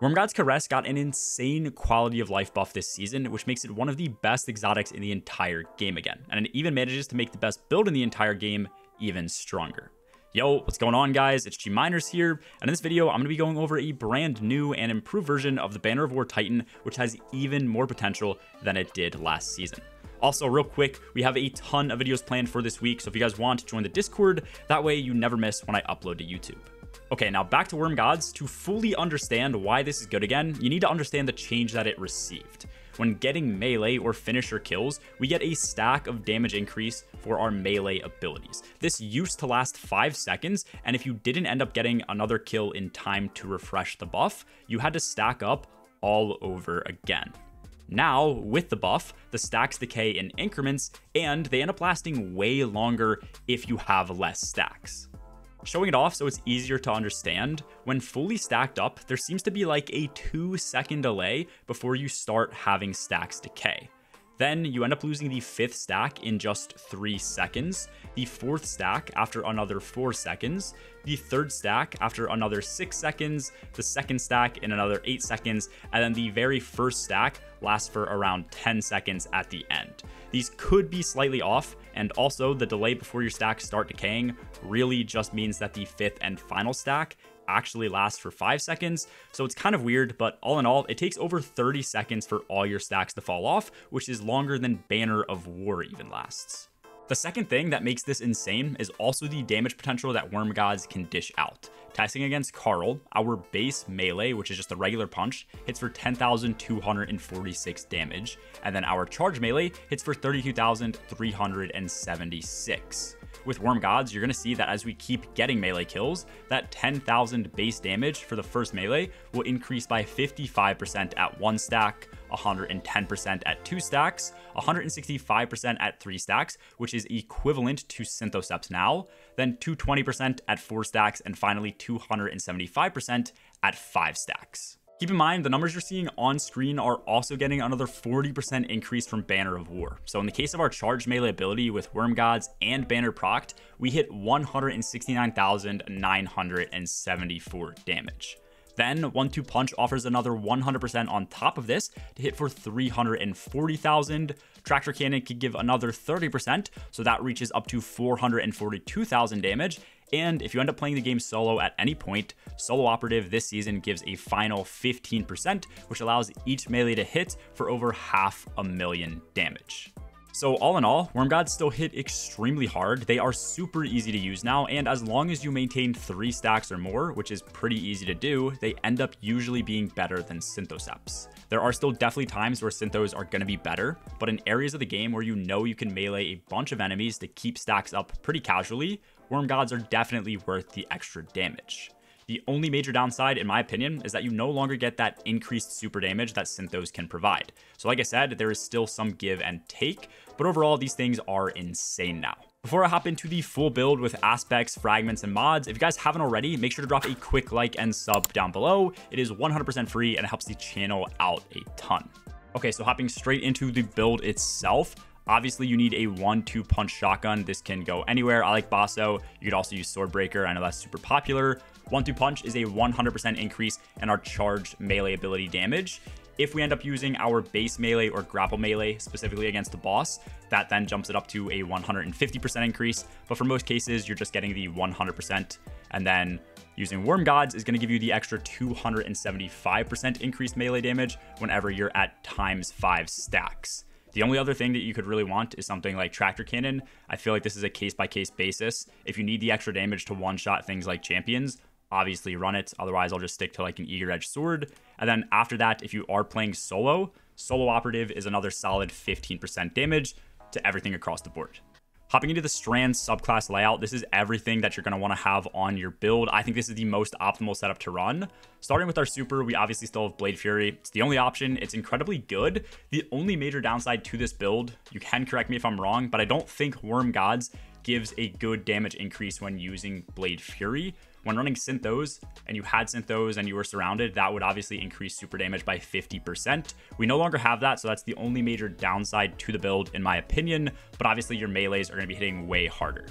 Wormgod's Caress got an insane quality of life buff this season, which makes it one of the best exotics in the entire game again, and it even manages to make the best build in the entire game even stronger. Yo, what's going on guys? It's G Miners here, and in this video I'm going to be going over a brand new and improved version of the Banner of War Titan, which has even more potential than it did last season. Also, real quick, we have a ton of videos planned for this week, so if you guys want, join the Discord, that way you never miss when I upload to YouTube. Okay, now back to Wormgods. To fully understand why this is good again, you need to understand the change that it received. When getting melee or finisher kills, we get a stack of damage increase for our melee abilities. This used to last 5 seconds, and if you didn't end up getting another kill in time to refresh the buff, you had to stack up all over again. Now, with the buff, the stacks decay in increments, and they end up lasting way longer if you have less stacks. Showing it off so it's easier to understand, when fully stacked up, there seems to be like a 2-second delay before you start having stacks decay. Then you end up losing the 5th stack in just 3 seconds, the 4th stack after another 4 seconds, the 3rd stack after another 6 seconds, the 2nd stack in another 8 seconds, and then the very first stack lasts for around 10 seconds at the end. These could be slightly off, and also the delay before your stacks start decaying really just means that the 5th and final stack actually lasts for 5 seconds, so it's kind of weird, but all in all, it takes over 30 seconds for all your stacks to fall off, which is longer than Banner of War even lasts. The second thing that makes this insane is also the damage potential that Wormgods can dish out. Testing against Carl, our base melee, which is just a regular punch, hits for 10,246 damage, and then our charge melee hits for 32,376. With Wormgods, you're going to see that as we keep getting melee kills, that 10,000 base damage for the first melee will increase by 55% at 1 stack, 110% at 2 stacks, 165% at 3 stacks, which is equivalent to Synthoceps now, then 220% at 4 stacks, and finally 275% at 5 stacks. Keep in mind, the numbers you're seeing on screen are also getting another 40% increase from Banner of War. So in the case of our charged melee ability with Wormgods and Banner procced, we hit 169,974 damage. Then 1-2 Punch offers another 100% on top of this to hit for 340,000. Tractor Cannon could give another 30%, so that reaches up to 442,000 damage. And if you end up playing the game solo at any point, Solo Operative this season gives a final 15%, which allows each melee to hit for over 500,000 damage. So all in all, Wormgods still hit extremely hard. They are super easy to use now, and as long as you maintain 3 stacks or more, which is pretty easy to do, they end up usually being better than Synthoceps. There are still definitely times where Synthos are going to be better, but in areas of the game where you know you can melee a bunch of enemies to keep stacks up pretty casually, Wormgods are definitely worth the extra damage. The only major downside, in my opinion, is that you no longer get that increased super damage that Synthos can provide. So like I said, there is still some give and take, but overall, these things are insane now. Before I hop into the full build with aspects, fragments, and mods, if you guys haven't already, make sure to drop a quick like and sub down below. It is 100% free and it helps the channel out a ton. Okay, so hopping straight into the build itself. Obviously, you need a 1-2 punch shotgun. This can go anywhere. I like Basso. You could also use Swordbreaker. I know that's super popular. 1-2 punch is a 100% increase in our charged melee ability damage. If we end up using our base melee or grapple melee specifically against the boss, that then jumps it up to a 150% increase. But for most cases, you're just getting the 100%. And then using Wormgods is going to give you the extra 275% increased melee damage whenever you're at ×5 stacks. The only other thing that you could really want is something like Tractor Cannon. I feel like this is a case-by-case basis. If you need the extra damage to one-shot things like champions, obviously run it. Otherwise, I'll just stick to like an Eager Edge Sword. And then after that, if you are playing Solo Operative is another solid 15% damage to everything across the board. Hopping into the Strand subclass layout, this is everything that you're going to want to have on your build. I think this is the most optimal setup to run. Starting with our super, we obviously still have Blade Fury. It's the only option. It's incredibly good. The only major downside to this build, you can correct me if I'm wrong, but I don't think Wormgods gives a good damage increase when using Blade Fury. When running Synthos, and you had Synthos and you were surrounded, that would obviously increase super damage by 50%. We no longer have that, so that's the only major downside to the build, in my opinion, but obviously your melees are going to be hitting way harder.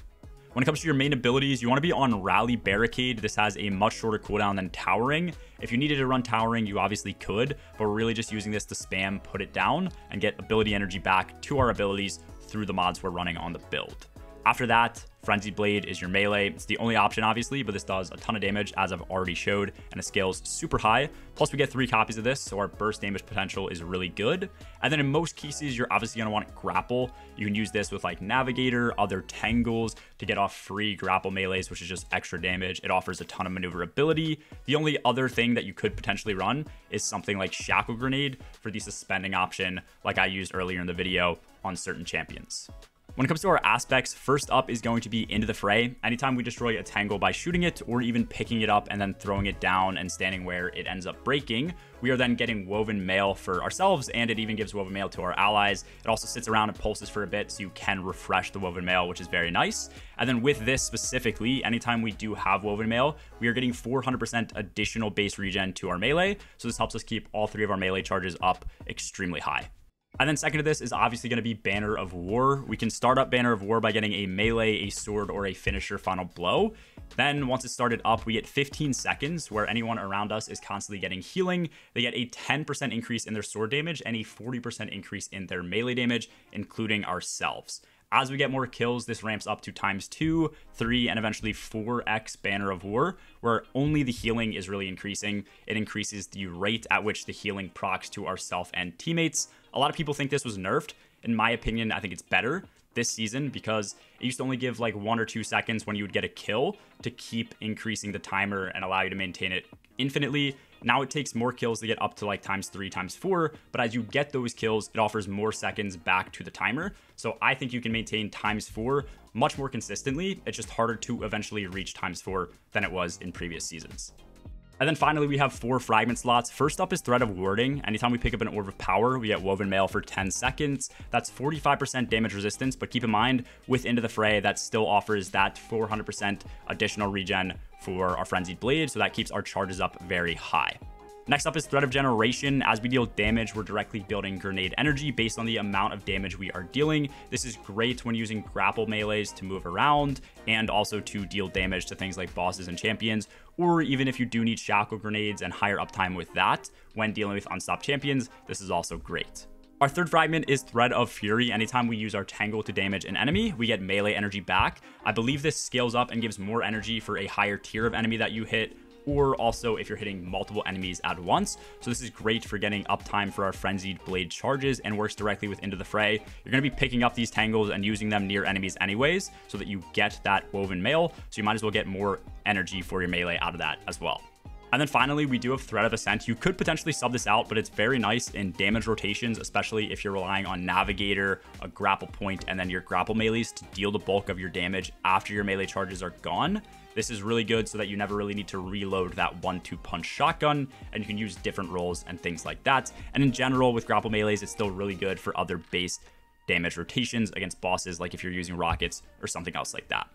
When it comes to your main abilities, you want to be on Rally Barricade. This has a much shorter cooldown than Towering. If you needed to run Towering, you obviously could, but we're really just using this to spam Put It Down and get ability energy back to our abilities through the mods we're running on the build. After that, Frenzied Blade is your melee. It's the only option, obviously, but this does a ton of damage, as I've already showed, and it scales super high. Plus, we get 3 copies of this, so our burst damage potential is really good. And then in most cases, you're obviously going to want Grapple. You can use this with like Navigator, other Tangles to get off free grapple melees, which is just extra damage. It offers a ton of maneuverability. The only other thing that you could potentially run is something like Shackle Grenade for the suspending option, like I used earlier in the video on certain champions. When it comes to our aspects, first up is going to be Into the Fray. Anytime we destroy a Tangle by shooting it or even picking it up and then throwing it down and standing where it ends up breaking, we are then getting Woven Mail for ourselves, and it even gives Woven Mail to our allies. It also sits around and pulses for a bit, so you can refresh the Woven Mail, which is very nice. And then with this specifically, anytime we do have Woven Mail, we are getting 400% additional base regen to our melee, so this helps us keep all 3 of our melee charges up extremely high. And then second to this is obviously going to be Banner of War. We can start up Banner of War by getting a melee, a sword, or a finisher final blow. Then once it's started up, we get 15 seconds where anyone around us is constantly getting healing. They get a 10% increase in their sword damage and a 40% increase in their melee damage, including ourselves. As we get more kills, this ramps up to ×2, 3, and eventually 4x Banner of War, where only the healing is really increasing. It increases the rate at which the healing procs to ourself and teammates. A lot of people think this was nerfed. In my opinion, I think it's better this season because it used to only give like 1 or 2 seconds when you would get a kill to keep increasing the timer and allow you to maintain it infinitely. Now it takes more kills to get up to like ×3, ×4, but as you get those kills, it offers more seconds back to the timer. So I think you can maintain ×4 much more consistently. It's just harder to eventually reach ×4 than it was in previous seasons. And then finally, we have 4 fragment slots. First up is Thread of Wording. Anytime we pick up an Orb of Power, we get Woven Mail for 10 seconds. That's 45% damage resistance, but keep in mind, with Into the Fray, that still offers that 400% additional regen for our Frenzied Blade, so that keeps our charges up very high. Next up is Thread of Generation. As we deal damage, we're directly building grenade energy based on the amount of damage we are dealing. This is great when using grapple melees to move around and also to deal damage to things like bosses and champions, or even if you do need shackle grenades and higher uptime with that when dealing with unstopped champions, this is also great. Our third fragment is Thread of Fury. Anytime we use our Tangle to damage an enemy, we get melee energy back. I believe this scales up and gives more energy for a higher tier of enemy that you hit, or also if you're hitting multiple enemies at once. So this is great for getting uptime for our Frenzied Blade charges and works directly with Into the Fray. You're going to be picking up these Tangles and using them near enemies anyways, so that you get that Woven Mail, so you might as well get more energy for your melee out of that as well. And then finally, we do have Thread of Ascent. You could potentially sub this out, but it's very nice in damage rotations, especially if you're relying on Navigator, a grapple point, and then your grapple melees to deal the bulk of your damage after your melee charges are gone. This is really good so that you never really need to reload that 1-2 punch shotgun, and you can use different rolls and things like that. And in general, with grapple melees, it's still really good for other base damage rotations against bosses, like if you're using rockets or something else like that.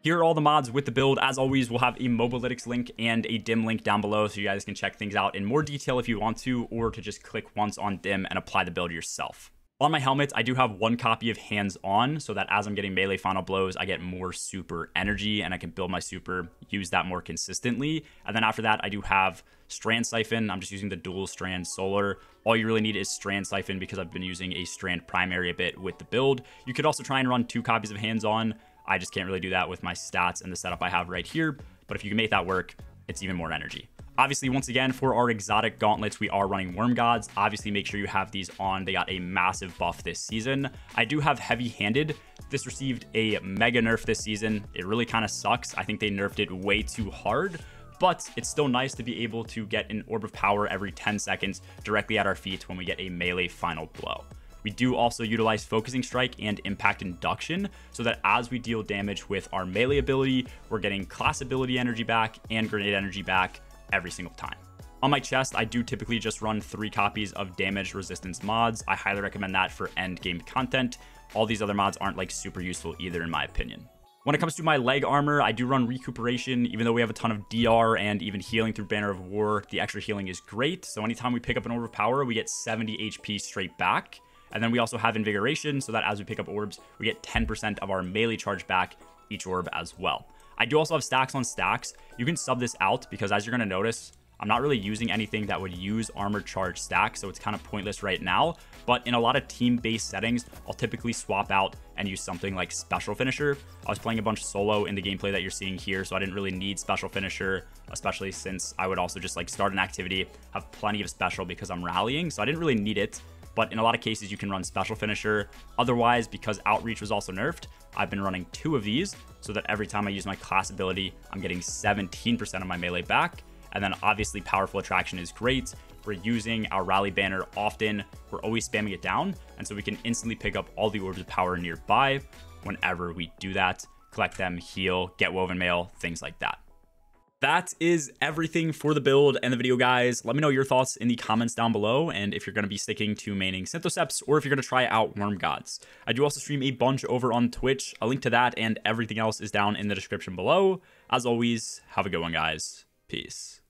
Here are all the mods with the build. As always, we'll have a Mobalytics link and a dim link down below, so you guys can check things out in more detail if you want to, or to just click once on dim and apply the build yourself. On my helmet, I do have 1 copy of Hands On, so that as I'm getting melee final blows, I get more super energy, and I can build my super, use that more consistently. And then after that, I do have Strand Siphon. I'm just using the dual Strand Solar. All you really need is Strand Siphon because I've been using a Strand Primary a bit with the build. You could also try and run 2 copies of Hands On. I just can't really do that with my stats and the setup I have right here, but if you can make that work, it's even more energy. Obviously, once again, for our exotic gauntlets, we are running Wormgods. Obviously, make sure you have these on. They got a massive buff this season. I do have Heavy-Handed. This received a mega nerf this season. It really kind of sucks. I think they nerfed it way too hard, but it's still nice to be able to get an Orb of Power every 10 seconds directly at our feet when we get a melee final blow. We do also utilize Focusing Strike and Impact Induction, so that as we deal damage with our melee ability, we're getting class ability energy back and grenade energy back every single time. On my chest, I do typically just run 3 copies of damage resistance mods. I highly recommend that for end game content. All these other mods aren't like super useful either, in my opinion. When it comes to my leg armor, I do run Recuperation. Even though we have a ton of DR and even healing through Banner of War, the extra healing is great. So anytime we pick up an Orb of Power, we get 70 HP straight back. And then we also have Invigoration, so that as we pick up orbs, we get 10% of our melee charge back each orb as well. I do also have stacks on stacks. You can sub this out because, as you're going to notice, I'm not really using anything that would use armor charge stack, so it's kind of pointless right now. But in a lot of team-based settings, I'll typically swap out and use something like Special Finisher. I was playing a bunch solo in the gameplay that you're seeing here, so I didn't really need Special Finisher, especially since I would also just like start an activity, have plenty of special because I'm rallying, so I didn't really need it. But in a lot of cases, you can run Special Finisher. Otherwise, because Outreach was also nerfed, I've been running 2 of these so that every time I use my class ability, I'm getting 17% of my melee back. And then obviously Powerful Attraction is great. We're using our Rally Banner often. We're always spamming it down. And so we can instantly pick up all the orbs of power nearby whenever we do that. Collect them, heal, get Woven Mail, things like that. That is everything for the build and the video, guys. Let me know your thoughts in the comments down below, and if you're going to be sticking to maining Synthoceps, or if you're going to try out Wormgods. I do also stream a bunch over on Twitch. A link to that and everything else is down in the description below. As always, have a good one, guys. Peace.